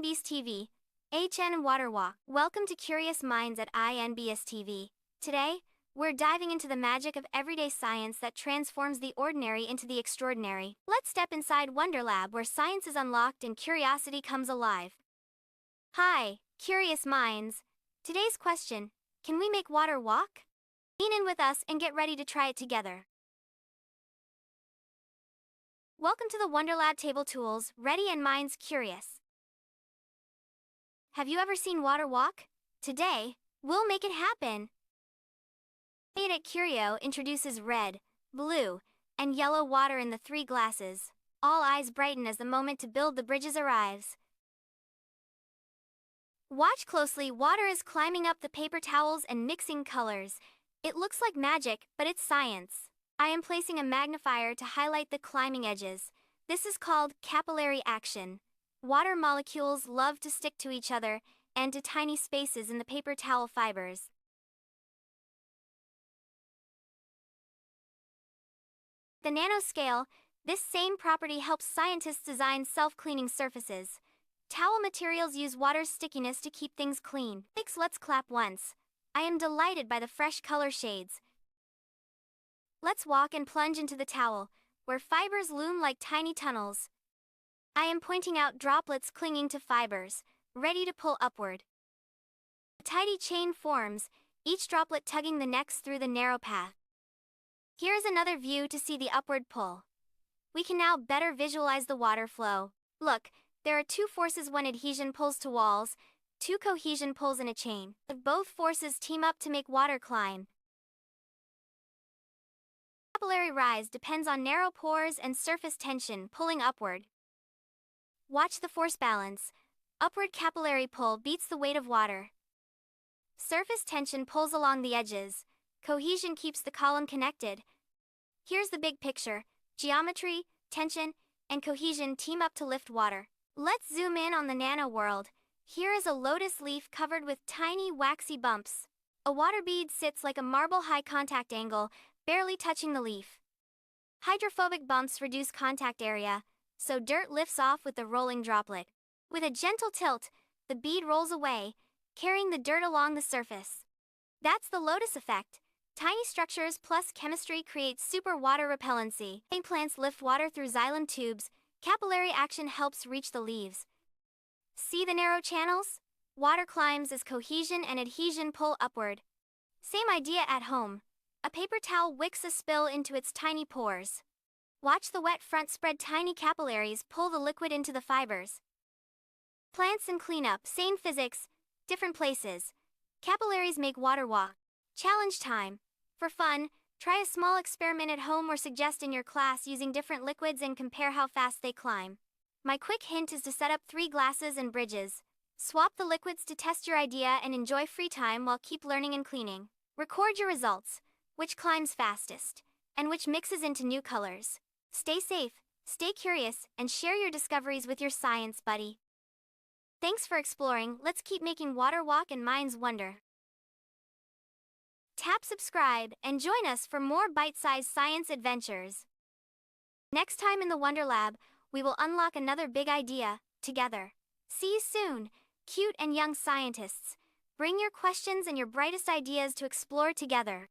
iNBStv, HN Water Walk. Welcome to Curious Minds at iNBStv. Today, we're diving into the magic of everyday science that transforms the ordinary into the extraordinary. Let's step inside Wonderlab, where science is unlocked and curiosity comes alive. Hi, Curious Minds. Today's question: can we make water walk? Lean in with us and get ready to try it together. Welcome to the Wonderlab Table Tools, ready and minds curious. Have you ever seen water walk? Today, we'll make it happen. It at Curio introduces red, blue, and yellow water in the 3 glasses. All eyes brighten as the moment to build the bridges arrives. Watch closely, water is climbing up the paper towels and mixing colors. It looks like magic, but it's science. I am placing a magnifier to highlight the climbing edges. This is called capillary action. Water molecules love to stick to each other and to tiny spaces in the paper towel fibers. The nanoscale, this same property helps scientists design self-cleaning surfaces. Towel materials use water's stickiness to keep things clean. Let's clap once. I am delighted by the fresh color shades. Let's walk and plunge into the towel, where fibers loom like tiny tunnels. I am pointing out droplets clinging to fibers, ready to pull upward. A tidy chain forms, each droplet tugging the next through the narrow path. Here's another view to see the upward pull. We can now better visualize the water flow. Look, there are 2 forces: one adhesion pulls to walls, 2 cohesion pulls in a chain. Both forces team up to make water climb. Capillary rise depends on narrow pores and surface tension pulling upward. Watch the force balance. Upward capillary pull beats the weight of water. Surface tension pulls along the edges. Cohesion keeps the column connected. Here's the big picture. Geometry, tension, and cohesion team up to lift water. Let's zoom in on the nano world. Here is a lotus leaf covered with tiny waxy bumps. A water bead sits like a marble high contact angle, barely touching the leaf. Hydrophobic bumps reduce contact area, so dirt lifts off with the rolling droplet. With a gentle tilt, the bead rolls away, carrying the dirt along the surface. That's the lotus effect. Tiny structures plus chemistry create super water repellency. Plants lift water through xylem tubes. Capillary action helps reach the leaves. See the narrow channels? Water climbs as cohesion and adhesion pull upward. Same idea at home. A paper towel wicks a spill into its tiny pores. Watch the wet front spread tiny capillaries pull the liquid into the fibers. Plants and cleanup, same physics, different places. Capillaries make water walk. Challenge time. For fun, try a small experiment at home or suggest in your class using different liquids and compare how fast they climb. My quick hint is to set up 3 glasses and bridges. Swap the liquids to test your idea and enjoy free time while keep learning and cleaning. Record your results. Which climbs fastest, and which mixes into new colors. Stay safe, stay curious, and share your discoveries with your science buddy. Thanks for exploring. Let's keep making water walk and minds wonder. Tap subscribe and join us for more bite-sized science adventures. Next time in the Wonder Lab, we will unlock another big idea together. See you soon, cute and young scientists. Bring your questions and your brightest ideas to explore together.